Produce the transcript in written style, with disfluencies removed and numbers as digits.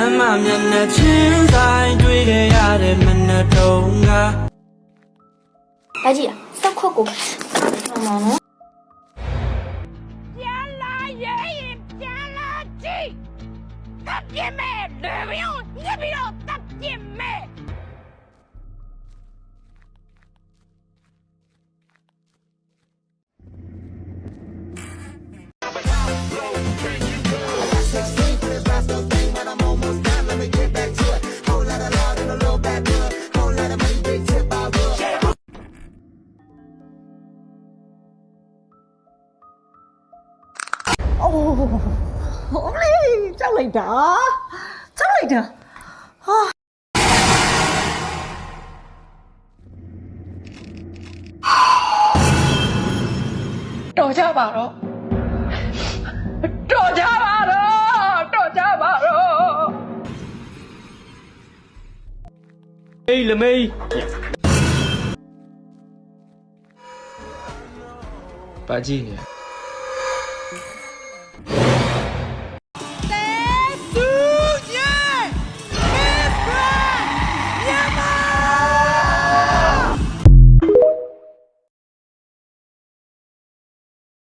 မ်းမမျက်နှာချင်းဆိုင်တွေ့ခဲ့ရတဲ့မနှတုံးက来姐，上课过，妈妈呢？ပြန်လာရင်ပြန်လာကြည့်တပ်ပြစ်မဲ့လေပြောင်းညစ်ပြီးတော့တပ်ပြစ်မဲ့好嘞，ကြောက်လိုက်တာကြောက်လိုက်တာဟာတော်ကြပါတော့တော်ကြပါတော့တော်ကြပါတော့ဟေးလမေးပါကြည့်နေ